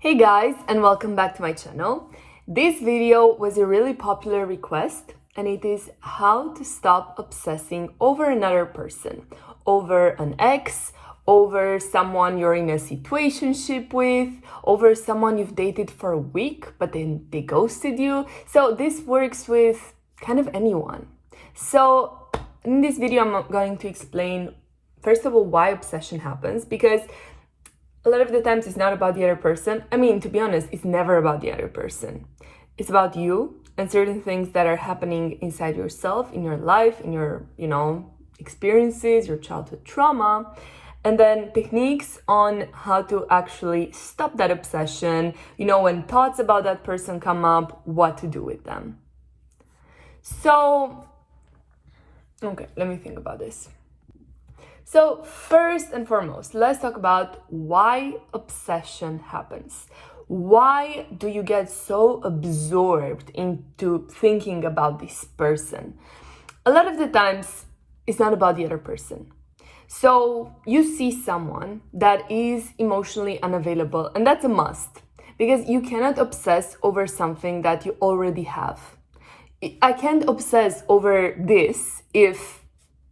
Hey guys, and welcome back to my channel. This video was a really popular request, and it is how to stop obsessing over another person, over an ex, over someone you're in a situationship with, over someone you've dated for a week but then they ghosted you. So this works with kind of anyone. So in this video I'm going to explain first of all why obsession happens, because a lot of the times it's not about the other person. I mean, to be honest, it's never about the other person. It's about you and certain things that are happening inside yourself, in your life, in your, experiences, your childhood trauma, and then techniques on how to actually stop that obsession, when thoughts about that person come up, what to do with them. So, okay, let me think about this. So first and foremost, let's talk about why obsession happens. Why do you get so absorbed into thinking about this person? A lot of the times, it's not about the other person. So you see someone that is emotionally unavailable, and that's a must, because you cannot obsess over something that you already have. I can't obsess over this if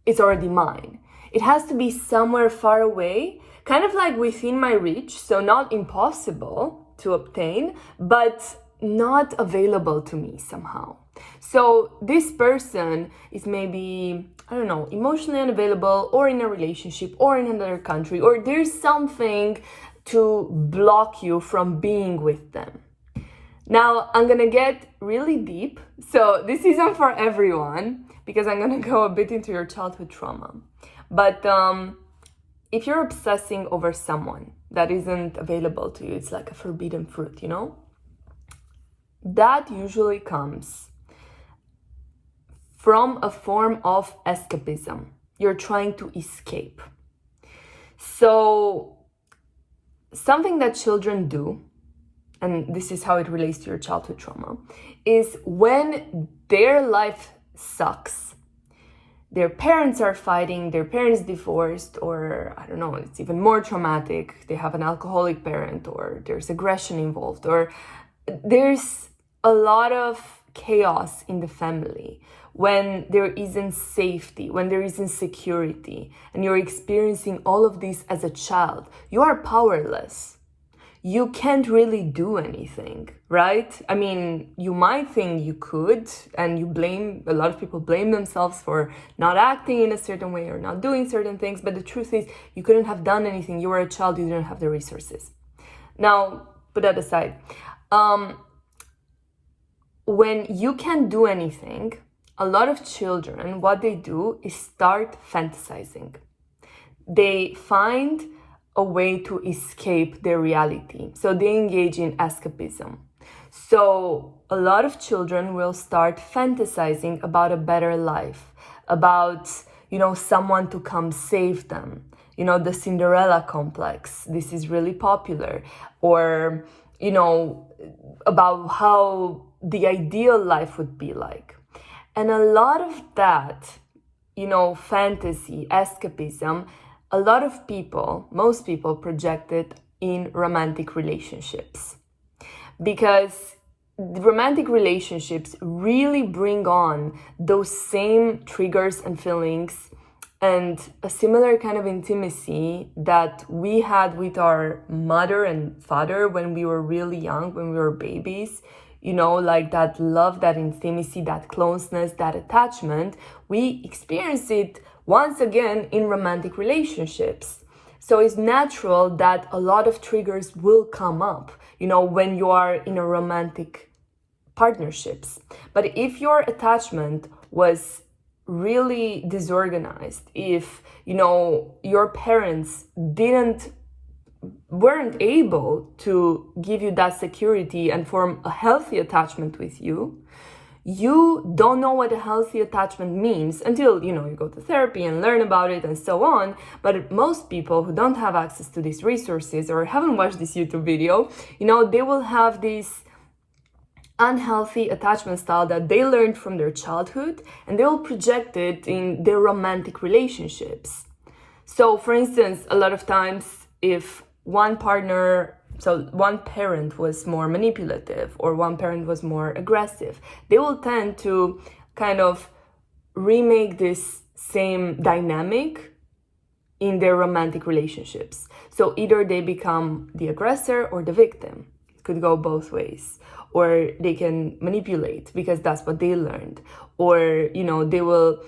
it's already mine. It has to be somewhere far away, kind of like within my reach, so not impossible to obtain, but not available to me somehow. So this person is maybe, emotionally unavailable, or in a relationship, or in another country, or there's something to block you from being with them. Now, I'm gonna get really deep, so this isn't for everyone, because I'm gonna go a bit into your childhood trauma. But if you're obsessing over someone that isn't available to you, it's like a forbidden fruit, that usually comes from a form of escapism. You're trying to escape. So something that children do, and this is how it relates to your childhood trauma, is when their life sucks, their parents are fighting, their parents divorced, or it's even more traumatic. They have an alcoholic parent, or there's aggression involved, or there's a lot of chaos in the family. When there isn't safety, when there isn't security, and you're experiencing all of this as a child, you are powerless. You can't really do anything, right? I mean, you might think you could, and a lot of people blame themselves for not acting in a certain way or not doing certain things, but the truth is you couldn't have done anything. You were a child, you didn't have the resources. Now, put that aside. When you can't do anything, a lot of children, what they do is start fantasizing. They find a way to escape their reality. So they engage in escapism. So a lot of children will start fantasizing about a better life, about, someone to come save them. The Cinderella complex, this is really popular. Or, about how the ideal life would be like. And a lot of that, fantasy, escapism, a lot of people, most people project it in romantic relationships, because romantic relationships really bring on those same triggers and feelings and a similar kind of intimacy that we had with our mother and father when we were really young, when we were babies. Like that love, that intimacy, that closeness, that attachment, we experience it once again in romantic relationships. So it's natural that a lot of triggers will come up, when you are in a romantic partnerships. But if your attachment was really disorganized, if, your parents weren't able to give you that security and form a healthy attachment with you, you don't know what a healthy attachment means until, you go to therapy and learn about it and so on. But most people who don't have access to these resources or haven't watched this YouTube video, they will have this unhealthy attachment style that they learned from their childhood, and they will project it in their romantic relationships. So, for instance, a lot of times if one partner So one parent was more manipulative or one parent was more aggressive, they will tend to kind of remake this same dynamic in their romantic relationships. So either they become the aggressor or the victim. It could go both ways. Or they can manipulate because that's what they learned. Or, they will,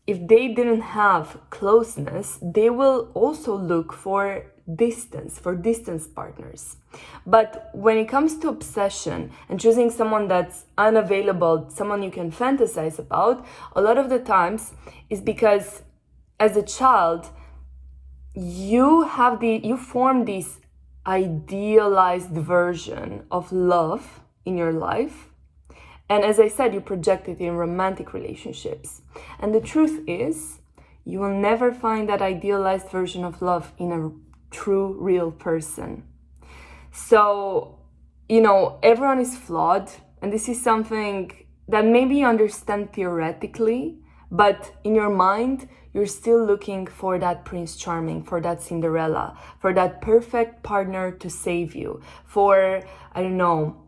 if they didn't have closeness, they will also look for distance partners. But when it comes to obsession and choosing someone that's unavailable, someone you can fantasize about, a lot of the times is because as a child, you form this idealized version of love in your life. And as I said, you project it in romantic relationships. And the truth is, you will never find that idealized version of love in a true, real person. So, everyone is flawed. And this is something that maybe you understand theoretically, but in your mind, you're still looking for that Prince Charming, for that Cinderella, for that perfect partner to save you, for, I don't know,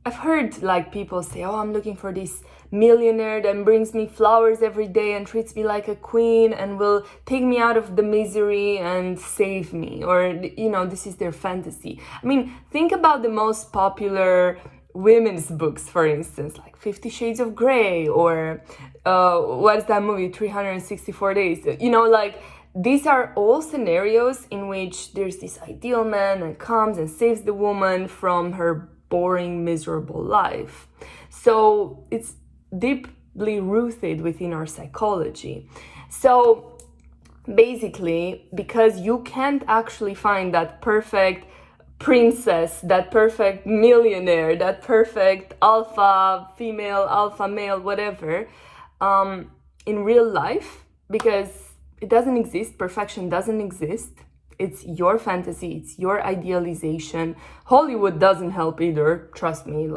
I've heard people say, oh, I'm looking for this millionaire that brings me flowers every day and treats me like a queen and will take me out of the misery and save me. Or, this is their fantasy. I mean, think about the most popular women's books, for instance, like 50 Shades of Grey or what is that movie, 364 Days. These are all scenarios in which there's this ideal man that comes and saves the woman from her boring, miserable life. So it's deeply rooted within our psychology. So basically, because you can't actually find that perfect princess, that perfect millionaire, that perfect alpha female, alpha male, whatever, in real life, because it doesn't exist, perfection doesn't exist. It's your fantasy, it's your idealization. Hollywood doesn't help either, trust me,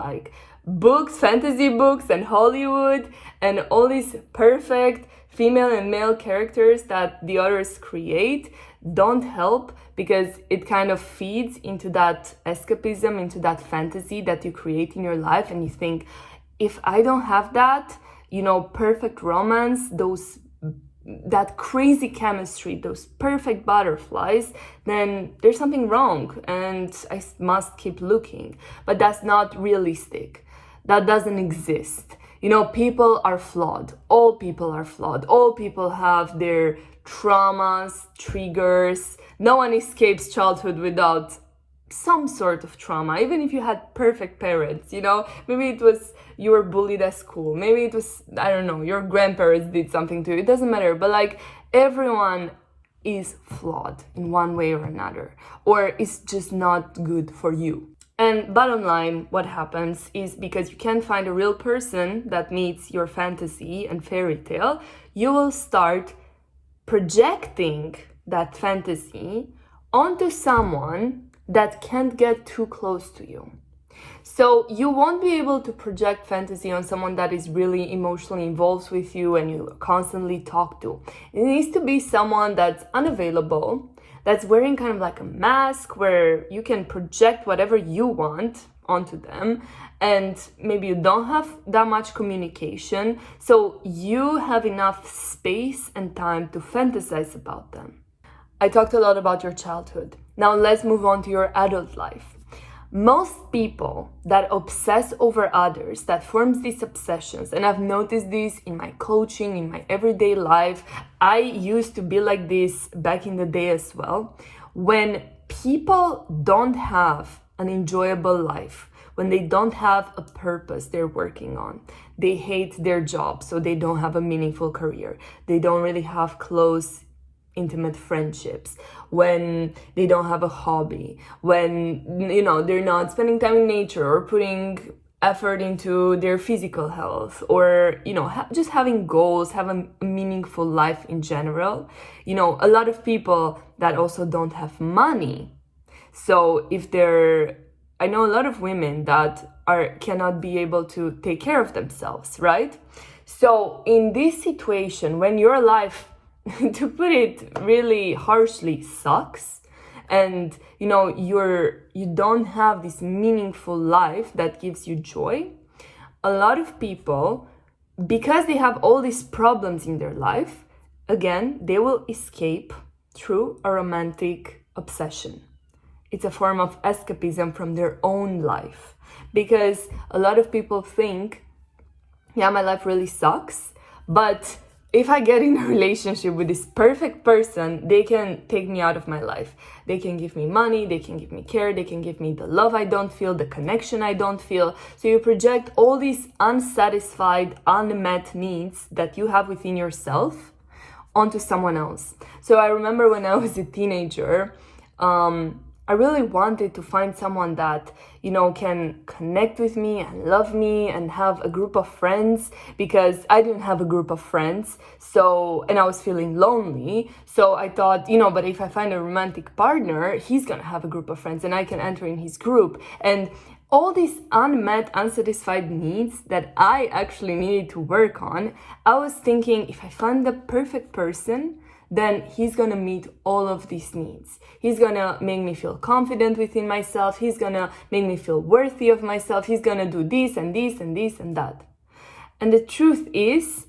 books, fantasy books and Hollywood and all these perfect female and male characters that the authors create don't help, because it kind of feeds into that escapism, into that fantasy that you create in your life. And you think, if I don't have that, perfect romance, that crazy chemistry, those perfect butterflies, then there's something wrong and I must keep looking. But that's not realistic. That doesn't exist. People are flawed. All people are flawed. All people have their traumas, triggers. No one escapes childhood without some sort of trauma, even if you had perfect parents, maybe it was you were bullied at school, maybe it was, I don't know, your grandparents did something to you, it doesn't matter, but everyone is flawed in one way or another, or it's just not good for you. And bottom line, what happens is, because you can't find a real person that meets your fantasy and fairy tale, you will start projecting that fantasy onto someone that can't get too close to you. So you won't be able to project fantasy on someone that is really emotionally involved with you and you constantly talk to. It needs to be someone that's unavailable, that's wearing kind of like a mask where you can project whatever you want onto them, and maybe you don't have that much communication, so you have enough space and time to fantasize about them. I talked a lot about your childhood. Now let's move on to your adult life. Most people that obsess over others, that forms these obsessions, and I've noticed this in my coaching, in my everyday life. I used to be like this back in the day as well. When people don't have an enjoyable life, when they don't have a purpose they're working on, they hate their job, so they don't have a meaningful career, they don't really have close intimate friendships, when they don't have a hobby, when they're not spending time in nature or putting effort into their physical health, or just having goals, have a meaningful life in general. A lot of people that also don't have money. So I know a lot of women that cannot be able to take care of themselves, right? So in this situation, when your life to put it really harshly, sucks, and you don't have this meaningful life that gives you joy, a lot of people, because they have all these problems in their life, again, they will escape through a romantic obsession. It's a form of escapism from their own life, because a lot of people think, yeah, my life really sucks, but if I get in a relationship with this perfect person, they can take me out of my life. They can give me money, they can give me care, they can give me the love I don't feel, the connection I don't feel. So you project all these unsatisfied, unmet needs that you have within yourself onto someone else. So I remember when I was a teenager, I really wanted to find someone that, can connect with me and love me and have a group of friends, because I didn't have a group of friends. And I was feeling lonely. So I thought, but if I find a romantic partner, he's going to have a group of friends and I can enter in his group. And all these unmet, unsatisfied needs that I actually needed to work on, I was thinking, if I find the perfect person, then he's gonna meet all of these needs. He's gonna make me feel confident within myself. He's gonna make me feel worthy of myself. He's gonna do this and this and this and that. And the truth is,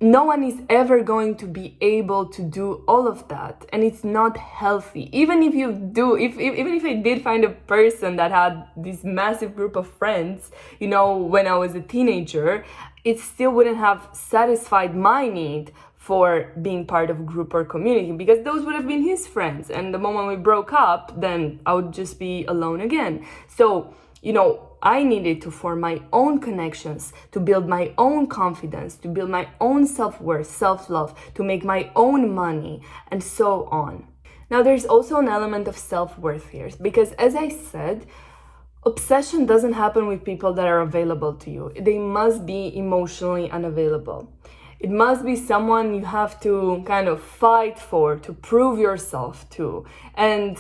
no one is ever going to be able to do all of that, and it's not healthy. Even if you do, even if I did find a person that had this massive group of friends, when I was a teenager, it still wouldn't have satisfied my need for being part of a group or community, because those would have been his friends. And the moment we broke up, then I would just be alone again. So, I needed to form my own connections, to build my own confidence, to build my own self-worth, self-love, to make my own money, and so on. Now, there's also an element of self-worth here, because as I said, obsession doesn't happen with people that are available to you. They must be emotionally unavailable. It must be someone you have to kind of fight for, to prove yourself to. And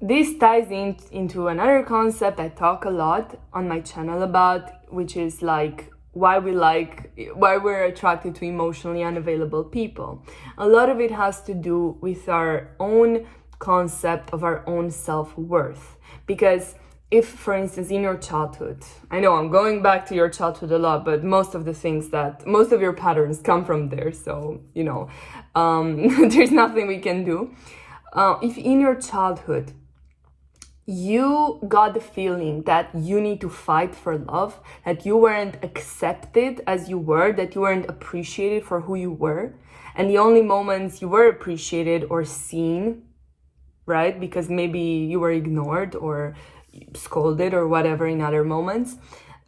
this ties into another concept I talk a lot on my channel about, which is like why we're attracted to emotionally unavailable people. A lot of it has to do with our own concept of our own self-worth. Because if, for instance, in your childhood, I know I'm going back to your childhood a lot, but most of your patterns come from there. So, there's nothing we can do. If in your childhood, you got the feeling that you need to fight for love, that you weren't accepted as you were, that you weren't appreciated for who you were, and the only moments you were appreciated or seen, right, because maybe you were ignored or scolded or whatever in other moments,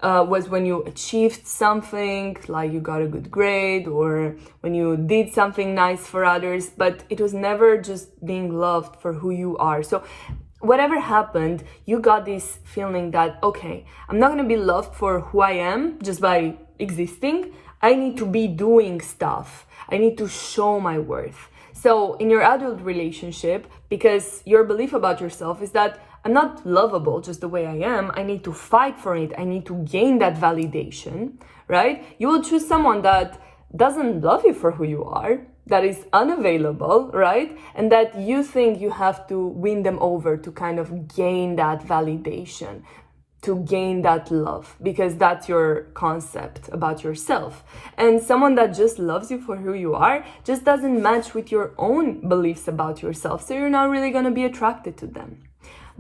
was when you achieved something, like you got a good grade or when you did something nice for others, but it was never just being loved for who you are. So whatever happened, you got this feeling that, okay, I'm not going to be loved for who I am just by existing. I need to be doing stuff. I need to show my worth. So in your adult relationship, because your belief about yourself is that I'm not lovable just the way I am, I need to fight for it, I need to gain that validation, right? You will choose someone that doesn't love you for who you are, that is unavailable, right? And that you think you have to win them over to kind of gain that validation, to gain that love, because that's your concept about yourself. And someone that just loves you for who you are just doesn't match with your own beliefs about yourself, so you're not really going to be attracted to them.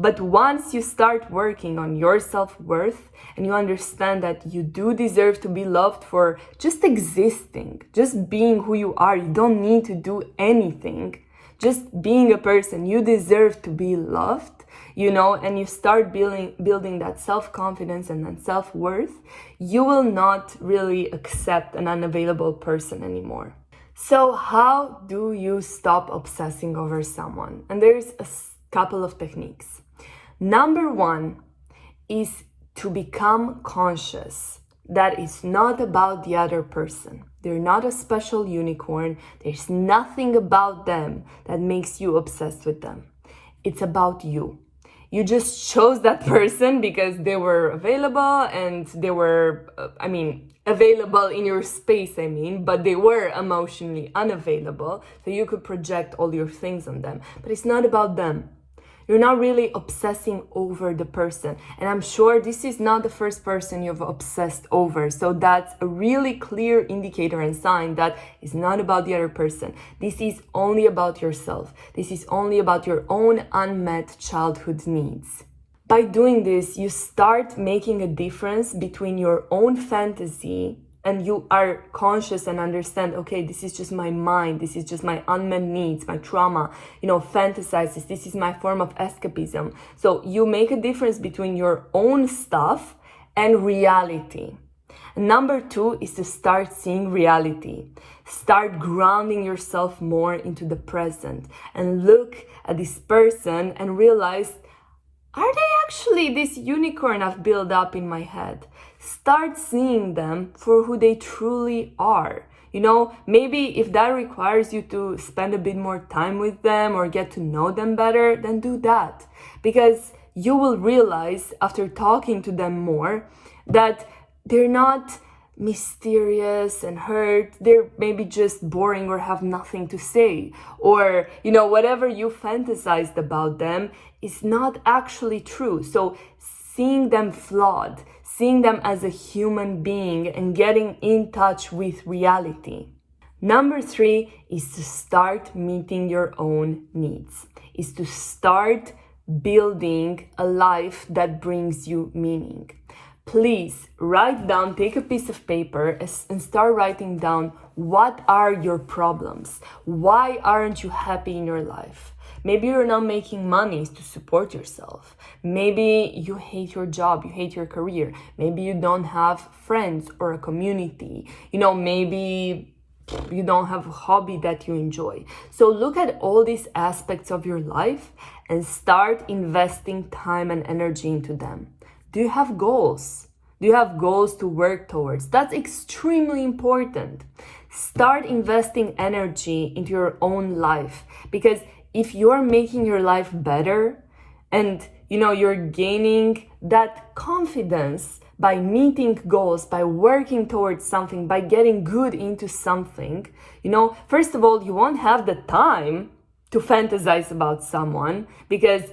But once you start working on your self-worth and you understand that you do deserve to be loved for just existing, just being who you are, you don't need to do anything, just being a person, you deserve to be loved, and you start building that self-confidence and that self-worth, you will not really accept an unavailable person anymore. So how do you stop obsessing over someone? And there's a couple of techniques. Number one is to become conscious that it's not about the other person. They're not a special unicorn. There's nothing about them that makes you obsessed with them. It's about you. You just chose that person because they were available and they were, available in your space, but they were emotionally unavailable. So you could project all your things on them. But it's not about them. You're not really obsessing over the person. And I'm sure this is not the first person you've obsessed over. So that's a really clear indicator and sign that it's not about the other person. This is only about yourself. This is only about your own unmet childhood needs. By doing this, you start making a difference between your own fantasy, and you are conscious and understand, okay, this is just my mind, this is just my unmet needs, my trauma, fantasizes, this is my form of escapism. So you make a difference between your own stuff and reality. Number 2 is to start seeing reality. Start grounding yourself more into the present and look at this person and realize, are they actually this unicorn I've built up in my head? Start seeing them for who they truly are. Maybe if that requires you to spend a bit more time with them or get to know them better, then do that. Because you will realize after talking to them more that they're not mysterious and hurt. They're maybe just boring or have nothing to say. Or, whatever you fantasized about them is not actually true. So seeing them flawed, seeing them as a human being and getting in touch with reality. Number 3 is to start meeting your own needs, is to start building a life that brings you meaning. Please write down, take a piece of paper and start writing down what are your problems. Why aren't you happy in your life? Maybe you're not making money to support yourself. Maybe you hate your job, you hate your career. Maybe you don't have friends or a community. Maybe you don't have a hobby that you enjoy. So look at all these aspects of your life and start investing time and energy into them. Do you have goals? Do you have goals to work towards? That's extremely important. Start investing energy into your own life, because if you're making your life better and you're gaining that confidence by meeting goals, by working towards something, by getting good into something, first of all, you won't have the time to fantasize about someone, because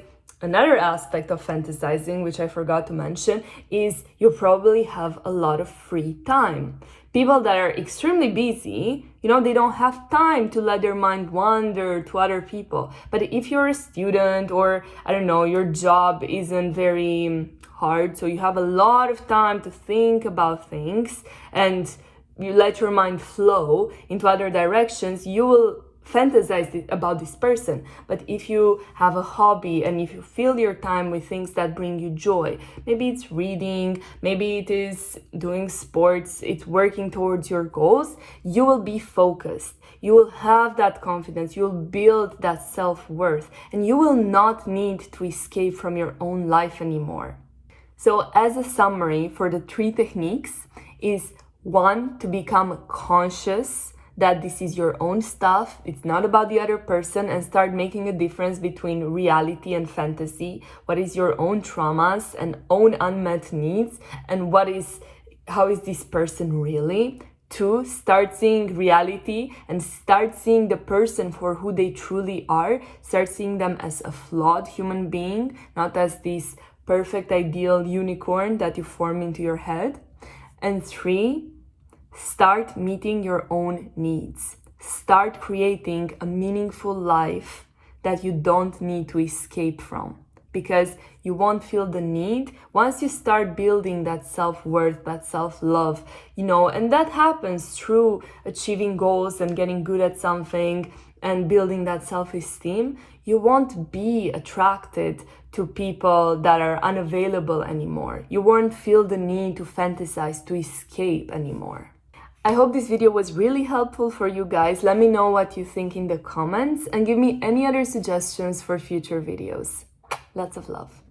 another aspect of fantasizing, which I forgot to mention, is you probably have a lot of free time. People that are extremely busy, they don't have time to let their mind wander to other people. But if you're a student or, your job isn't very hard, so you have a lot of time to think about things and you let your mind flow into other directions, you will fantasize about this person. But if you have a hobby and if you fill your time with things that bring you joy, maybe it's reading, maybe it is doing sports, it's working towards your goals, you will be focused. You will have that confidence, you'll build that self-worth, and you will not need to escape from your own life anymore. So as a summary for the 3 techniques is 1, to become conscious that this is your own stuff, it's not about the other person, and start making a difference between reality and fantasy. What is your own traumas and own unmet needs, and how is this person really? 2, start seeing reality and start seeing the person for who they truly are. Start seeing them as a flawed human being, not as this perfect ideal unicorn that you form into your head. And 3, start meeting your own needs. Start creating a meaningful life that you don't need to escape from, because you won't feel the need once you start building that self-worth, that self-love, and that happens through achieving goals and getting good at something and building that self-esteem. You won't be attracted to people that are unavailable anymore. You won't feel the need to fantasize, to escape anymore. I hope this video was really helpful for you guys. Let me know what you think in the comments and give me any other suggestions for future videos. Lots of love.